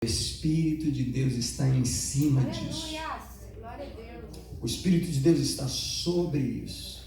O Espírito de Deus está em cima disso. Glória a Deus. O Espírito de Deus está sobre isso.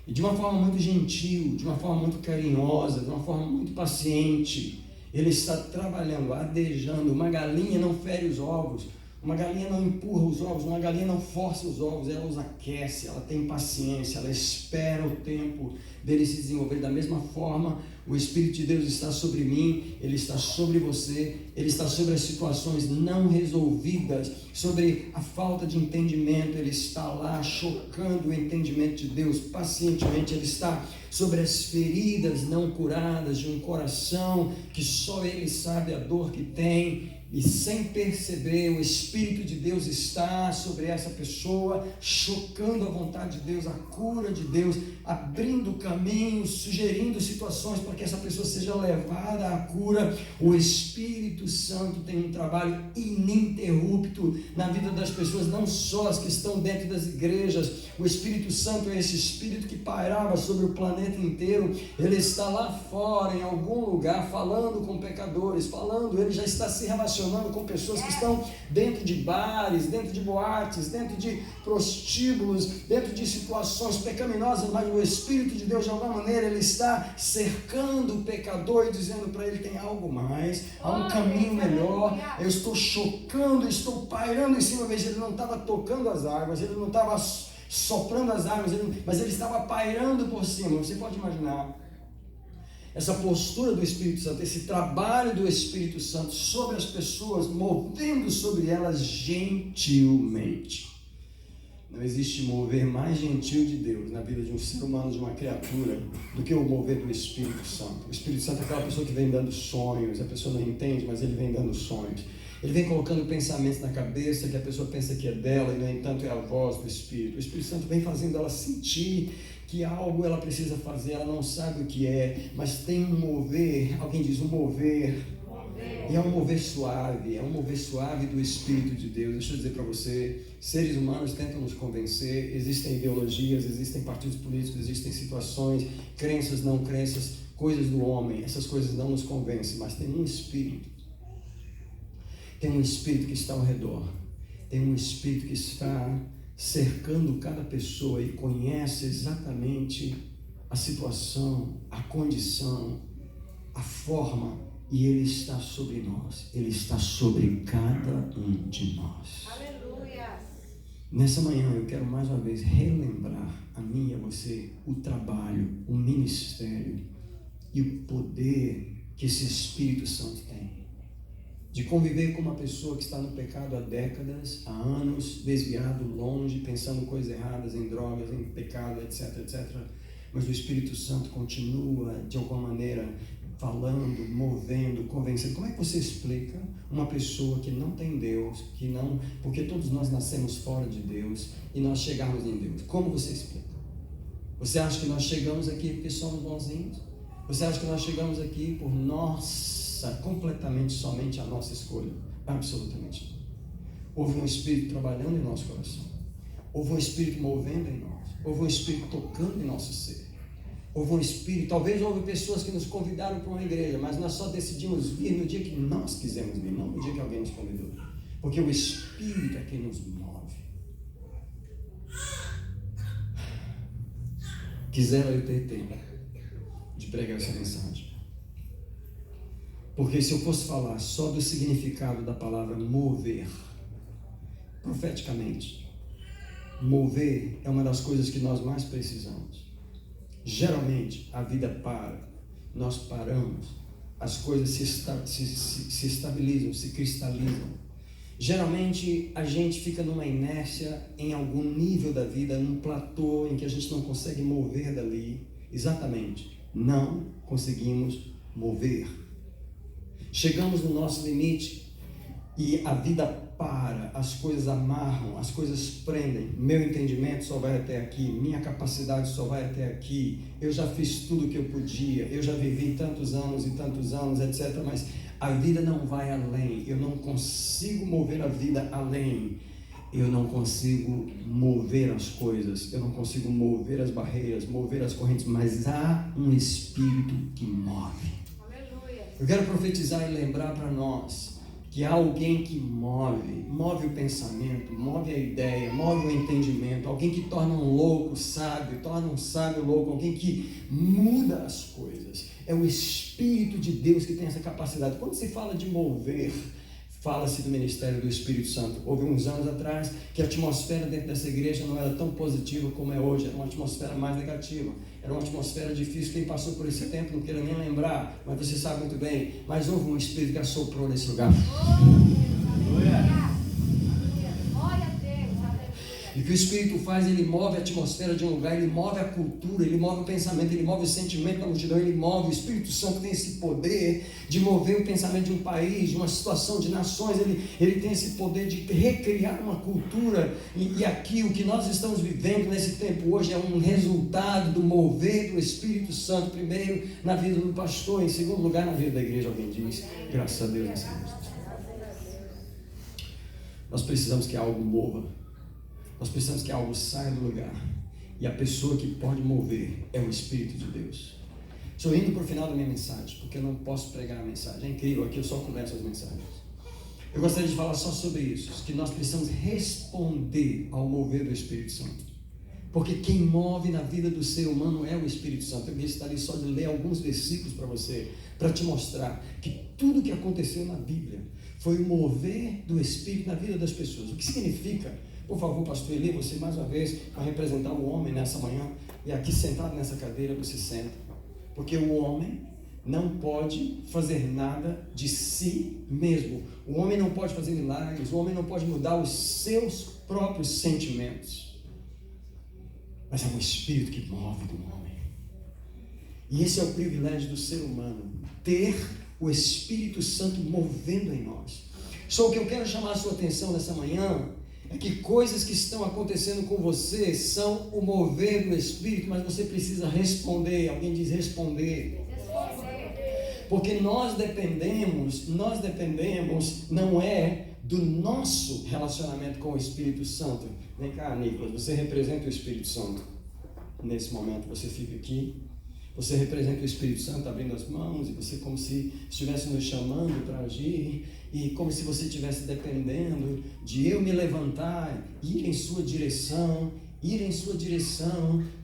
E de uma forma muito gentil, de uma forma muito carinhosa, de uma forma muito paciente, Ele está trabalhando, adejando. Uma galinha não fere os ovos, uma galinha não empurra os ovos, uma galinha não força os ovos, ela os aquece, ela tem paciência, ela espera o tempo dele se desenvolver. Da mesma forma, o Espírito de Deus está sobre mim, Ele está sobre você, Ele está sobre as situações não resolvidas, sobre a falta de entendimento. Ele está lá chocando o entendimento de Deus pacientemente. Ele está sobre as feridas não curadas de um coração que só Ele sabe a dor que tem. E sem perceber, o Espírito de Deus está sobre essa pessoa, chocando a vontade de Deus, a cura de Deus, abrindo caminhos, sugerindo situações para que essa pessoa seja levada à cura. O Espírito Santo tem um trabalho ininterrupto na vida das pessoas, não só as que estão dentro das igrejas. O Espírito Santo é esse Espírito que pairava sobre o planeta inteiro. Ele está lá fora, em algum lugar, falando com pecadores, ele já está se relacionando com pessoas que estão dentro de bares, dentro de boates, dentro de prostíbulos, dentro de situações pecaminosas, mas o Espírito de Deus, de alguma maneira, Ele está cercando o pecador e dizendo para ele: tem algo mais, há um caminho melhor. Eu estou chocando, estou pairando em cima. Veja, Ele não estava tocando as águas, Ele não estava soprando as águas, mas Ele estava pairando por cima. Você pode imaginar essa postura do Espírito Santo, esse trabalho do Espírito Santo sobre as pessoas, movendo sobre elas gentilmente. Não existe mover mais gentil de Deus na vida de um ser humano, de uma criatura, do que o mover do Espírito Santo. O Espírito Santo é aquela pessoa que vem dando sonhos. A pessoa não entende, mas ele vem dando sonhos. Ele vem colocando pensamentos na cabeça que a pessoa pensa que é dela, e no entanto é a voz do Espírito. O Espírito Santo vem fazendo ela sentir que algo ela precisa fazer, ela não sabe o que é, mas tem um mover. Alguém diz um mover. E é um mover suave do Espírito de Deus. Deixa eu dizer para você, seres humanos tentam nos convencer, existem ideologias, existem partidos políticos, existem situações, crenças, não crenças, coisas do homem. Essas coisas não nos convencem, mas tem um Espírito. Tem um Espírito que está ao redor. Tem um Espírito que está cercando cada pessoa e conhece exatamente a situação, a condição, a forma, e Ele está sobre nós. Ele está sobre cada um de nós. Aleluia! Nessa manhã eu quero mais uma vez relembrar a mim e a você o trabalho, o ministério e o poder que esse Espírito Santo tem de conviver com uma pessoa que está no pecado há décadas, há anos, desviado, longe, pensando coisas erradas, em drogas, em pecado, etc, etc. Mas o Espírito Santo continua, de alguma maneira, falando, movendo, convencendo. Como é que você explica uma pessoa que não tem Deus, porque todos nós nascemos fora de Deus e nós chegamos em Deus? Como você explica? Você acha que nós chegamos aqui porque somos bonzinhos? Você acha que nós chegamos aqui por completamente somente a nossa escolha? Absolutamente não. Houve um Espírito trabalhando em nosso coração, houve um Espírito movendo em nós, houve um Espírito tocando em nosso ser, houve um Espírito. Talvez houve pessoas que nos convidaram para uma igreja, mas nós só decidimos vir no dia que nós quisemos vir, não no dia que alguém nos convidou, porque o Espírito é quem nos move. Quisera eu ter tempo de pregar essa mensagem, porque se eu fosse falar só do significado da palavra mover, profeticamente, mover é uma das coisas que nós mais precisamos. Geralmente a vida para, nós paramos, as coisas se estabilizam, se cristalizam. Geralmente a gente fica numa inércia em algum nível da vida, num platô em que a gente não consegue mover dali. Exatamente, não conseguimos mover. Chegamos no nosso limite e a vida para, as coisas amarram, as coisas prendem. Meu entendimento só vai até aqui, minha capacidade só vai até aqui. Eu já fiz tudo o que eu podia, eu já vivi tantos anos, etc. Mas a vida não vai além. Eu não consigo mover a vida além. Eu não consigo mover as coisas, eu não consigo mover as barreiras, mover as correntes, mas há um Espírito que move. Eu quero profetizar e lembrar para nós que há alguém que move o pensamento, move a ideia, move o entendimento, alguém que torna um louco sábio, torna um sábio louco, alguém que muda as coisas. É o Espírito de Deus que tem essa capacidade. Quando se fala de mover, fala-se do ministério do Espírito Santo. Houve uns anos atrás que a atmosfera dentro dessa igreja não era tão positiva como é hoje, era uma atmosfera mais negativa, era uma atmosfera difícil. Quem passou por esse tempo não queira nem lembrar, mas você sabe muito bem. Mas houve um Espírito que assoprou nesse lugar. E o que o Espírito faz, ele move a atmosfera de um lugar, ele move a cultura, ele move o pensamento, ele move o sentimento da multidão, ele move. O Espírito Santo tem esse poder de mover o pensamento de um país, de uma situação, de nações. Ele tem esse poder de recriar uma cultura. E aqui, o que nós estamos vivendo nesse tempo hoje é um resultado do mover do Espírito Santo, primeiro na vida do pastor, em segundo lugar na vida da igreja. Alguém diz, graças a Deus nessa noite. Nós precisamos que algo mova. Nós precisamos que algo saia do lugar. E a pessoa que pode mover é o Espírito de Deus. Estou indo para o final da minha mensagem, porque eu não posso pregar a mensagem. É incrível, aqui eu só começo as mensagens. Eu gostaria de falar só sobre isso, que nós precisamos responder ao mover do Espírito Santo. Porque quem move na vida do ser humano é o Espírito Santo. Eu gostaria só de ler alguns versículos para você, para te mostrar que tudo que aconteceu na Bíblia foi o mover do Espírito na vida das pessoas. O que significa? Por favor, pastor Eli, você mais uma vez vai representar o homem nessa manhã. E aqui sentado nessa cadeira você senta. Porque o homem não pode fazer nada de si mesmo. O homem não pode fazer milagres. O homem não pode mudar os seus próprios sentimentos. Mas é um Espírito que move do homem. E esse é o privilégio do ser humano. Ter o Espírito Santo movendo em nós. Só o que eu quero chamar a sua atenção nessa manhã é que coisas que estão acontecendo com você são o mover do Espírito, mas você precisa responder. Alguém diz responder. Porque nós dependemos, não é do nosso relacionamento com o Espírito Santo. Vem cá, Nicolas, você representa o Espírito Santo. Nesse momento você fica aqui. Você representa o Espírito Santo abrindo as mãos, e você como se estivesse nos chamando para agir, e como se você estivesse dependendo de eu me levantar, ir em sua direção,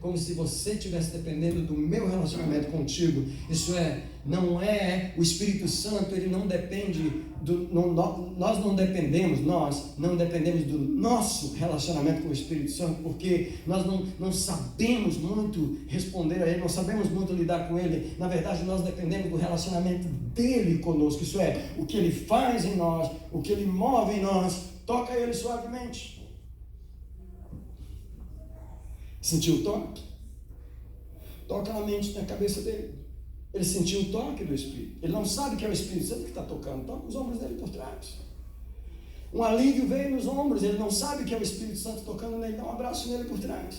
como se você estivesse dependendo do meu relacionamento contigo. Isso é, não é o Espírito Santo, ele não depende nós não dependemos do nosso relacionamento com o Espírito Santo, porque nós não sabemos muito responder a ele, não sabemos muito lidar com ele. Na verdade, nós dependemos do relacionamento dele conosco. Isso é, o que ele faz em nós, o que ele move em nós. Toca ele suavemente. Sentiu o toque? Toca na mente, na cabeça dele. Ele sentiu o toque do Espírito. Ele não sabe que é o Espírito Santo que está tocando. Toca os ombros dele por trás. Um alívio veio nos ombros. Ele não sabe que é o Espírito Santo tocando nele. Dá um abraço nele por trás.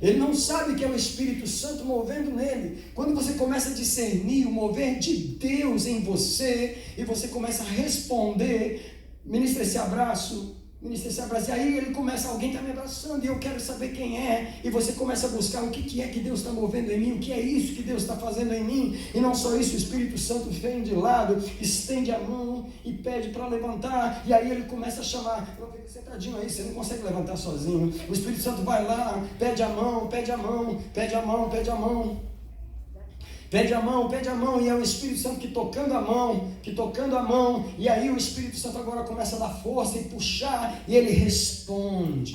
Ele não sabe que é o Espírito Santo movendo nele. Quando você começa a discernir o mover de Deus em você, e você começa a responder, ministra esse abraço, e aí ele começa, alguém está me abraçando e eu quero saber quem é, e você começa a buscar o que é que Deus está movendo em mim, o que é isso que Deus está fazendo em mim. E não só isso, o Espírito Santo vem de lado, estende a mão e pede para levantar, e aí ele começa a chamar. Eu fico sentadinho aí, você não consegue levantar sozinho. O Espírito Santo vai lá, pede a mão, pede a mão, pede a mão, pede a mão. Pede a mão, e é o Espírito Santo que tocando a mão, e aí o Espírito Santo agora começa a dar força e puxar, e ele responde.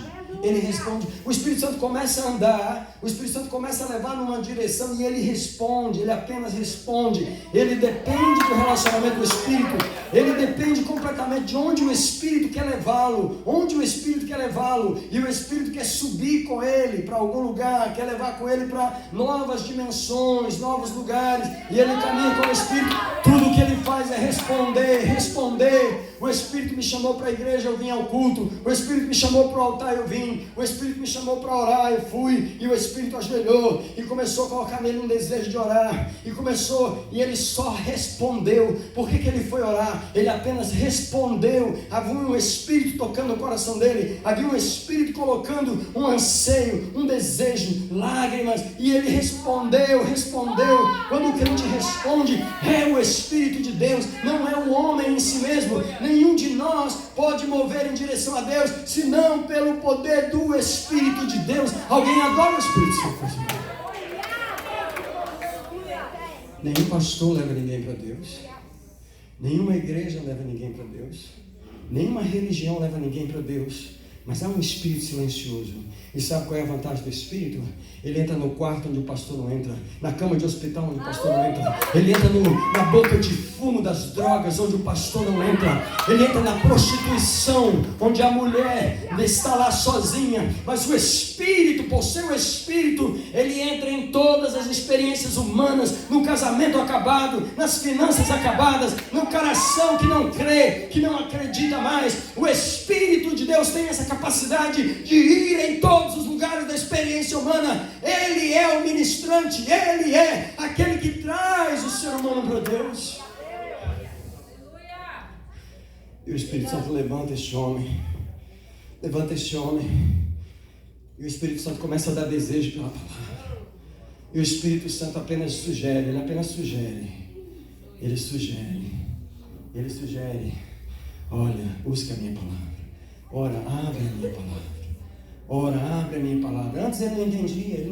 O Espírito Santo começa a andar, o Espírito Santo começa a levar numa direção, e ele responde, ele apenas responde. Ele depende do relacionamento do Espírito, ele depende completamente de onde o Espírito quer levá-lo, e o Espírito quer subir com ele para algum lugar, quer levar com ele para novas dimensões, novos lugares, e ele caminha com o Espírito. Tudo que ele faz é responder. O Espírito me chamou para a igreja, eu vim ao culto. O Espírito me chamou para o altar, eu vim. O Espírito me chamou para orar, eu fui. E o Espírito ajoelhou e começou a colocar nele um desejo de orar, e ele só respondeu. Por que ele foi orar? Ele apenas respondeu. Havia um Espírito tocando o coração dele, havia um Espírito colocando um anseio, um desejo, lágrimas, e ele respondeu. Quando o crente responde, é o Espírito de Deus, não é o homem em si mesmo. Nenhum de nós pode mover em direção a Deus, senão pelo poder do Espírito de Deus. Alguém adora o Espírito Santo? Nenhum pastor leva ninguém para Deus. Nenhuma igreja leva ninguém para Deus. Nenhuma religião leva ninguém para Deus. Mas há um espírito silencioso. E sabe qual é a vantagem do espírito? Ele entra no quarto onde o pastor não entra, na cama de hospital onde o pastor não entra, ele entra na boca de fumo das drogas onde o pastor não entra, ele entra na prostituição onde a mulher está lá sozinha. Mas o espírito, por ser o espírito, ele entra em todas as experiências humanas, no casamento acabado, nas finanças acabadas, no coração que não crê, que não acredita mais. O Espírito de Deus tem essa capacidade de ir em todos os lugares da experiência humana. Ele é o ministrante, ele é aquele que traz o ser humano para Deus. E o Espírito Santo levanta esse homem, e o Espírito Santo começa a dar desejo pela palavra. E o Espírito Santo apenas sugere, ele sugere, olha, busca a minha palavra, ora, abre a minha palavra. Ora, abre a minha palavra. Antes ele não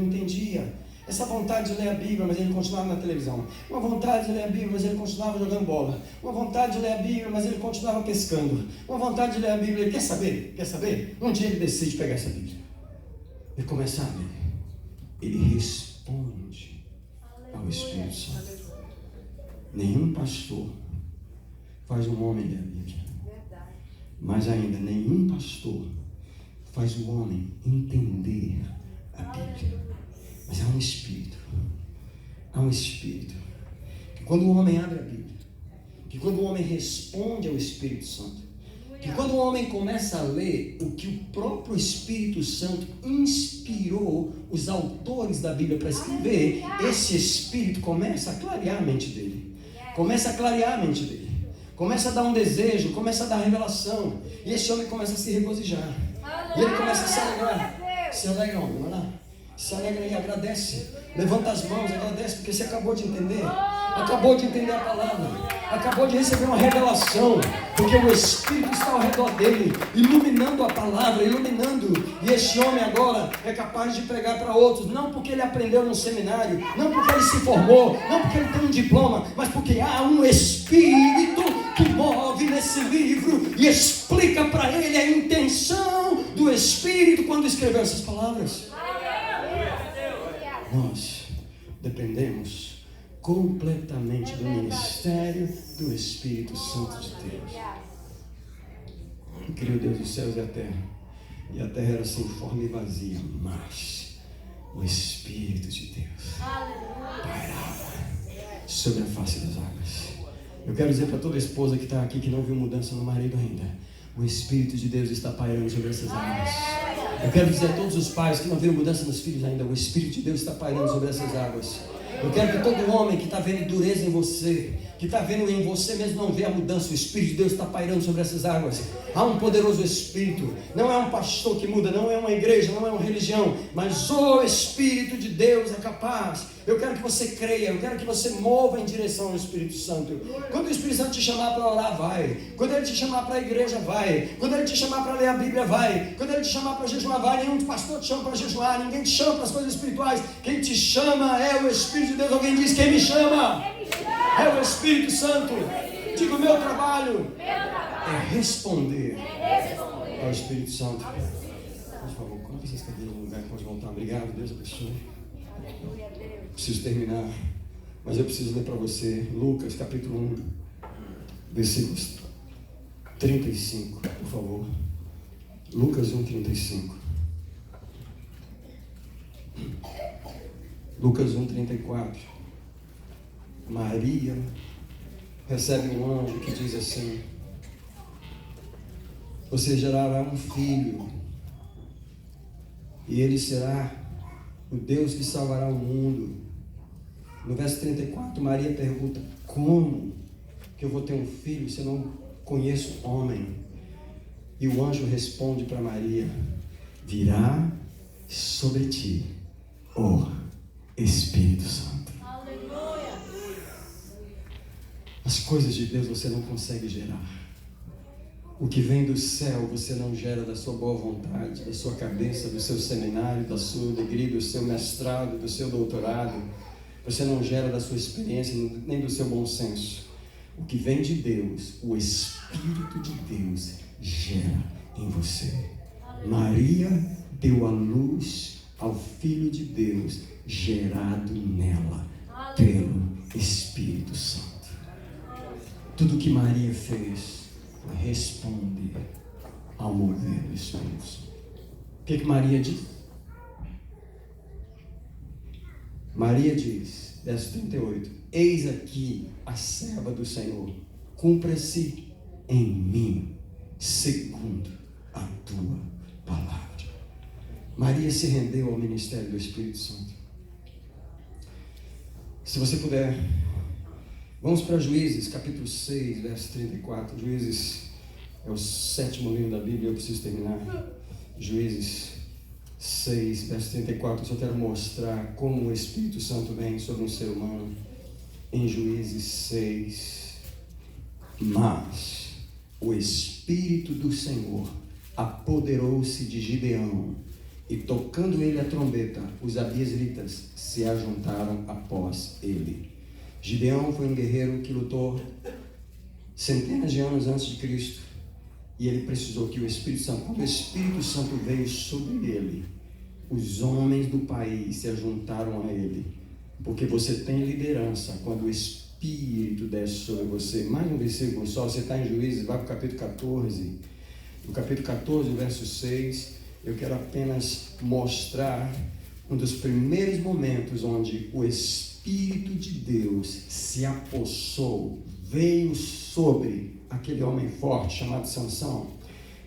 entendia essa vontade de ler a Bíblia, mas ele continuava na televisão. Uma vontade de ler a Bíblia, mas ele continuava jogando bola. Uma vontade de ler a Bíblia, mas ele continuava pescando. Uma vontade de ler a Bíblia, ele quer saber? Um dia ele decide pegar essa Bíblia. Ele começa a ler. Ele responde ao Espírito Santo. Nenhum pastor faz um homem ler a Bíblia. Mas ainda, nenhum pastor faz o homem entender a Bíblia. Mas há um Espírito, que quando o homem abre a Bíblia, que quando o homem responde ao Espírito Santo, que quando o homem começa a ler o que o próprio Espírito Santo inspirou os autores da Bíblia para escrever, esse Espírito começa a clarear a mente dele, começa a dar um desejo, começa a dar revelação, e esse homem começa a se regozijar. E ele começa a se alegrar. Se alegra, homem, vai lá. Se alegra e agradece. Levanta as mãos, agradece, porque você acabou de entender. Acabou de entender a palavra. Acabou de receber uma revelação. Porque o Espírito está ao redor dele, iluminando a palavra, iluminando. E esse homem agora é capaz de pregar para outros. Não porque ele aprendeu num seminário, não porque ele se formou, não porque ele tem um diploma, mas porque há um Espírito que move nesse livro e explica para ele a intenção do Espírito quando escreveu essas palavras. Nós dependemos completamente do ministério do Espírito Santo de Deus. Criou Deus os céus e a terra era sem forma e vazia, mas o Espírito de Deus pairava sobre a face das águas. Eu quero dizer para toda esposa que está aqui, que não viu mudança no marido ainda, o Espírito de Deus está pairando sobre essas águas. Eu quero dizer a todos os pais que não viram mudança nos filhos ainda, o Espírito de Deus está pairando sobre essas águas. Eu quero que todo homem que está vendo dureza em você, que está vendo em você mesmo não vê a mudança, o Espírito de Deus está pairando sobre essas águas. Há um poderoso Espírito, não é um pastor que muda, não é uma igreja, não é uma religião, mas o Espírito de Deus é capaz. Eu quero que você creia, eu quero que você mova em direção ao Espírito Santo. Quando o Espírito Santo te chamar para orar, vai. Quando ele te chamar para a igreja, vai. Quando ele te chamar para ler a Bíblia, vai. Quando ele te chamar para jejuar, vai. Nenhum pastor te chama para jejuar, ninguém te chama para as coisas espirituais. Quem te chama é o Espírito de Deus. Alguém diz: quem me chama? É o Espírito Santo. Diga: o meu trabalho é responder ao Espírito Santo. Por favor, coloque essas cadeiras no lugar que pode voltar. Obrigado, Deus abençoe. Preciso terminar, mas eu preciso ler para você Lucas capítulo 1, versículos 35, por favor. Lucas 1, 35. Lucas 1, 34. Maria recebe um anjo que diz assim: você gerará um filho, e ele será o Deus que salvará o mundo. No verso 34, Maria pergunta: como que eu vou ter um filho se eu não conheço homem? E o anjo responde para Maria: virá sobre ti o Espírito Santo. Aleluia. As coisas de Deus você não consegue gerar. O que vem do céu você não gera da sua boa vontade, da sua cabeça, do seu seminário, da sua alegria, do seu mestrado, do seu doutorado. Você não gera da sua experiência, nem do seu bom senso. O que vem de Deus, o Espírito de Deus gera em você. Maria deu a luz ao Filho de Deus, gerado nela pelo Espírito Santo. Tudo que Maria fez responde ao mover do Espírito Santo. O que Maria diz? Maria diz, verso 38, eis aqui a serva do Senhor, cumpra-se em mim, segundo a tua palavra. Maria se rendeu ao ministério do Espírito Santo. Se você puder, vamos para Juízes, capítulo 6, verso 34. Juízes é o 7º livro da Bíblia, eu preciso terminar. Juízes 6, verso 34. Eu só quero mostrar como o Espírito Santo vem sobre um ser humano. Em Juízes 6. Mas o Espírito do Senhor apoderou-se de Gideão, e tocando ele a trombeta, os abiezritas se ajuntaram após ele. Gideão foi um guerreiro que lutou centenas de anos antes de Cristo, e ele precisou que o Espírito Santo, quando o Espírito Santo veio sobre ele, os homens do país se ajuntaram a ele, porque você tem liderança quando o Espírito desce sobre você. Mais um versículo só, você está em Juízes, vai para o capítulo 14, no capítulo 14, verso 6, eu quero apenas mostrar um dos primeiros momentos onde o Espírito de Deus se apossou, veio sobre aquele homem forte chamado Sansão.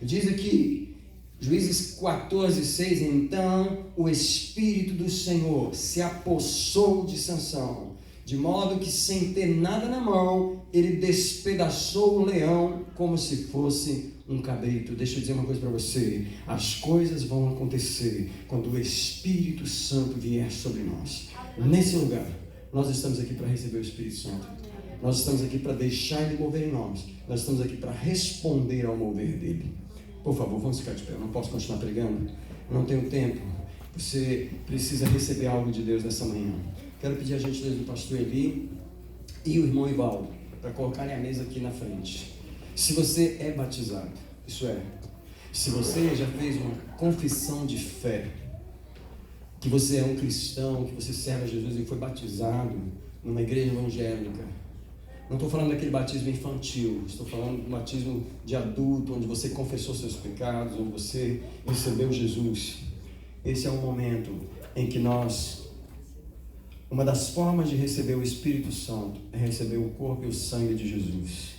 Diz aqui, Juízes 14, 6, então o Espírito do Senhor se apossou de Sansão, de modo que sem ter nada na mão, ele despedaçou o leão como se fosse um cabrito. Deixa eu dizer uma coisa para você, as coisas vão acontecer quando o Espírito Santo vier sobre nós. Nesse lugar, nós estamos aqui para receber o Espírito Santo. Nós estamos aqui para deixar ele mover em nós. Nós estamos aqui para responder ao mover dele. Por favor, vamos ficar de pé. Eu não posso continuar pregando. Eu não tenho tempo. Você precisa receber algo de Deus nessa manhã. Quero pedir a gentileza do pastor Eli e o irmão Ivaldo para colocarem a mesa aqui na frente. Se você é batizado, isso é, se você já fez uma confissão de fé, que você é um cristão, que você serve a Jesus e foi batizado numa igreja evangélica, não estou falando daquele batismo infantil, estou falando do batismo de adulto, onde você confessou seus pecados, onde você recebeu Jesus. Esse é um momento em que uma das formas de receber o Espírito Santo é receber o corpo e o sangue de Jesus.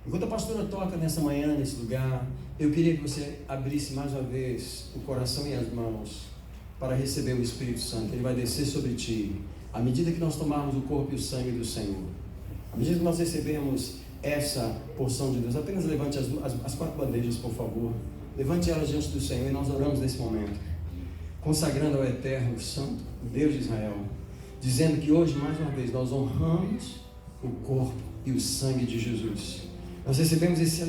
Enquanto a pastora toca nessa manhã, nesse lugar, eu queria que você abrisse mais uma vez o coração e as mãos para receber o Espírito Santo. Ele vai descer sobre ti, à medida que nós tomarmos o corpo e o sangue do Senhor. À medida que nós recebemos essa porção de Deus, apenas levante as 4 bandejas, por favor. Levante elas diante do Senhor e nós oramos nesse momento, consagrando ao Eterno, Santo, Deus de Israel, dizendo que hoje, mais uma vez, nós honramos o corpo e o sangue de Jesus. Nós recebemos esse